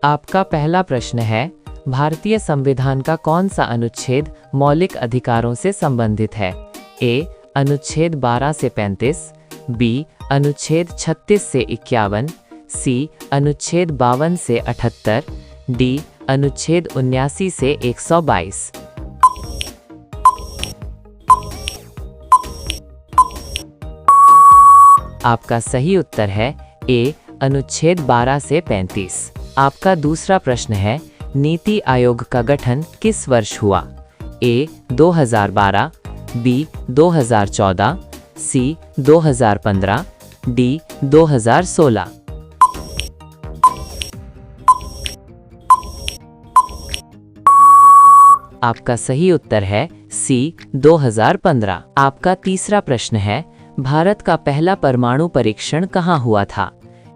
आपका पहला प्रश्न है, भारतीय संविधान का कौन सा अनुच्छेद मौलिक अधिकारों से संबंधित है? ए. अनुच्छेद 12 से 35, बी. अनुच्छेद 36 से 51, सी. अनुच्छेद 52 से 78, डी. अनुच्छेद 79 से 122। आपका सही उत्तर है ए. अनुच्छेद 12 से 35। आपका दूसरा प्रश्न है, नीति आयोग का गठन किस वर्ष हुआ? ए. 2012, बी. 2014, सी. 2015, डी. 2016। आपका सही उत्तर है सी. 2015। आपका तीसरा प्रश्न है, भारत का पहला परमाणु परीक्षण कहाँ हुआ था?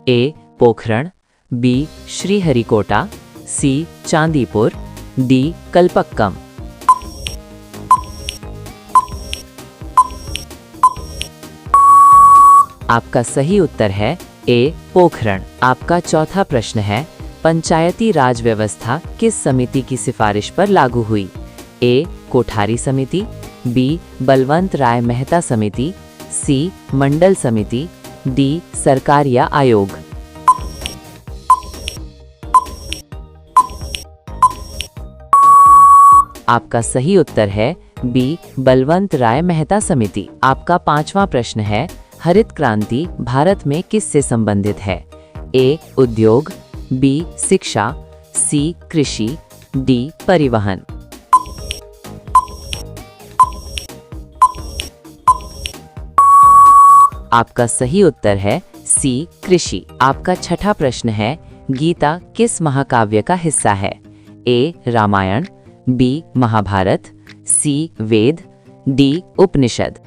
ए. पोखरण, बी. श्रीहरिकोटा, सी. चांदीपुर, डी. कलपक्कम। आपका सही उत्तर है ए. पोखरण। आपका चौथा प्रश्न है, पंचायती राज व्यवस्था किस समिति की सिफारिश पर लागू हुई? ए. कोठारी समिति, बी. बलवंत राय मेहता समिति, सी. मंडल समिति, डी. सरकारिया आयोग। आपका सही उत्तर है बी. बलवंत राय मेहता समिति। आपका पांचवा प्रश्न है, हरित क्रांति भारत में किससे संबंधित है? ए. उद्योग, बी. शिक्षा, सी. कृषि, डी. परिवहन। आपका सही उत्तर है सी. कृषि। आपका छठा प्रश्न है, गीता किस महाकाव्य का हिस्सा है? ए. रामायण, बी. महाभारत, सी. वेद, डी. उपनिषद।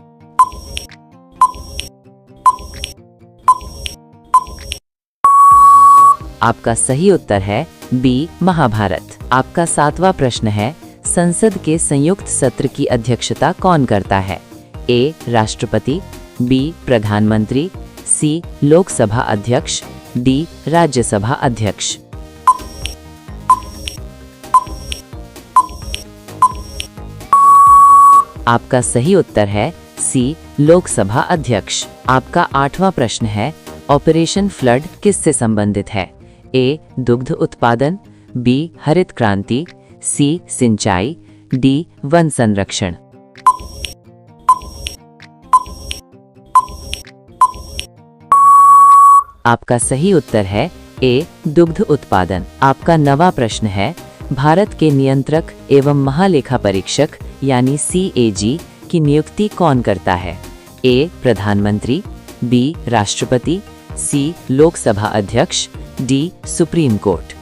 आपका सही उत्तर है बी. महाभारत। आपका सातवां प्रश्न है, संसद के संयुक्त सत्र की अध्यक्षता कौन करता है? ए. राष्ट्रपति, बी. प्रधानमंत्री, सी. लोकसभा अध्यक्ष, डी. राज्यसभा अध्यक्ष। आपका सही उत्तर है सी. लोकसभा अध्यक्ष। आपका आठवां प्रश्न है, ऑपरेशन फ्लड किससे संबंधित है? ए. दुग्ध उत्पादन, बी. हरित क्रांति, सी. सिंचाई, डी. वन संरक्षण। आपका सही उत्तर है ए. दुग्ध उत्पादन। आपका नवा प्रश्न है, भारत के नियंत्रक एवं महालेखा परीक्षक यानी CAG की नियुक्ति कौन करता है? ए. प्रधानमंत्री, बी. राष्ट्रपति, सी. लोकसभा अध्यक्ष, डी. Supreme court.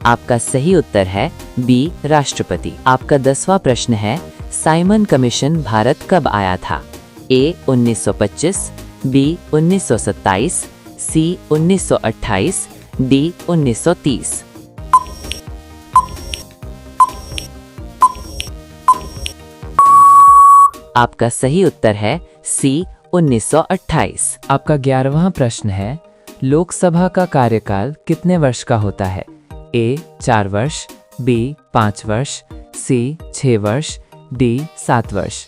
आपका सही उत्तर है बी. राष्ट्रपति। आपका 10वां प्रश्न है, साइमन कमीशन भारत कब आया था? ए. 1925, बी. 1927, सी. 1928, डी. 1930। आपका सही उत्तर है सी. 1928। आपका 11वां प्रश्न है, लोकसभा का कार्यकाल कितने वर्ष का होता है? ए. 4 वर्ष, बी. 5 वर्ष, सी. 6 वर्ष, डी. 7 वर्ष।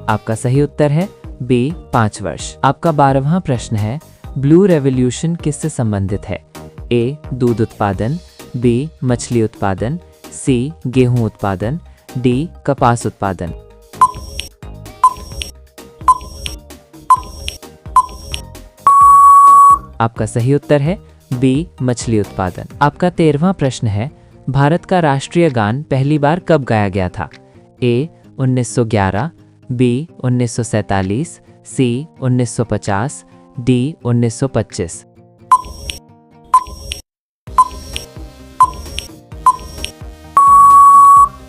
आपका सही उत्तर है बी. 5 वर्ष। आपका 12वां प्रश्न है, ब्लू रेवोल्यूशन किससे संबंधित है? ए. दूध उत्पादन, बी. मछली उत्पादन, सी. गेहूं उत्पादन, डी. कपास उत्पादन। आपका सही उत्तर है बी. मछली उत्पादन। आपका 13वां प्रश्न है, भारत का राष्ट्रीय गान पहली बार कब गाया गया था? ए. 1911, बी. 1947, सी. 1950, डी. 1925।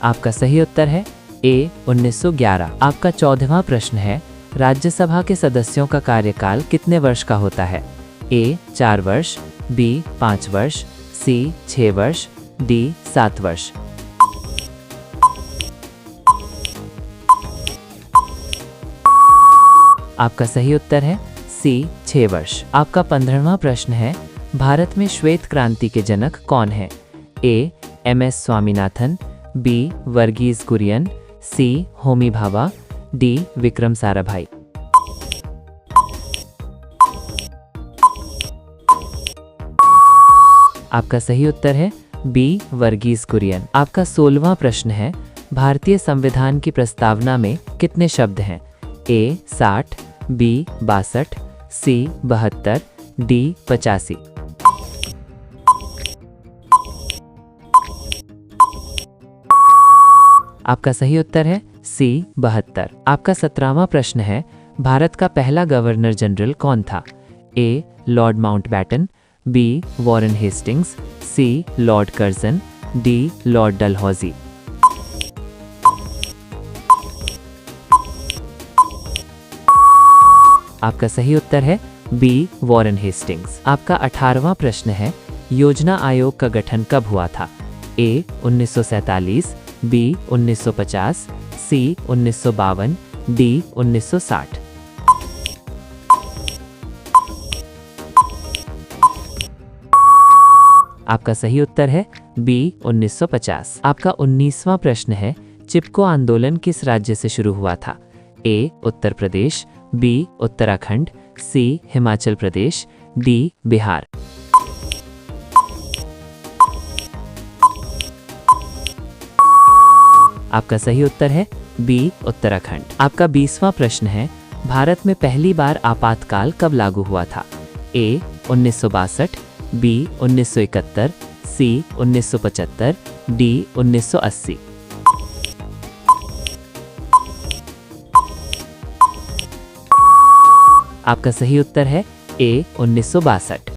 आपका सही उत्तर है ए. 1911। आपका 14वां प्रश्न है, राज्यसभा के सदस्यों का कार्यकाल कितने वर्ष का होता है? ए. 4 वर्ष, बी. 5 वर्ष, सी. 6 वर्ष, डी. 7 वर्ष। आपका सही उत्तर है सी 6 वर्ष। आपका 15वां प्रश्न है, भारत में श्वेत क्रांति के जनक कौन है? ए MS स्वामीनाथन, बी वर्गीज कुरियन, सी होमी भाभा, डी विक्रम साराभाई। आपका सही उत्तर है बी वर्गीज कुरियन। आपका 16वां प्रश्न है, भारतीय संविधान की प्रस्तावना में कितने शब्द हैं? ए 60, बी 62, सी 72, डी 85। आपका सही उत्तर है सी 72। आपका 17वां प्रश्न है, भारत का पहला गवर्नर जनरल कौन था? A lord Mountbatten, B Warren Hastings, C lord Curzon, D lord Dalhousie. आपका सही उत्तर है बी वॉरेन हेस्टिंग्स। आपका 18वां प्रश्न है, योजना आयोग का गठन कब हुआ था? ए 1947, बी 1950, सी 1952, डी 1960। आपका सही उत्तर है बी 1950। आपका 19वां प्रश्न है, चिपको आंदोलन किस राज्य से शुरू हुआ था? ए उत्तर प्रदेश, बी उत्तराखंड, सी हिमाचल प्रदेश, डी बिहार। आपका सही उत्तर है बी उत्तराखंड। आपका 20वां प्रश्न है, भारत में पहली बार आपातकाल कब लागू हुआ था? ए 1962, बी 1971, सी 1975, डी 1980। आपका सही उत्तर है ए 1962।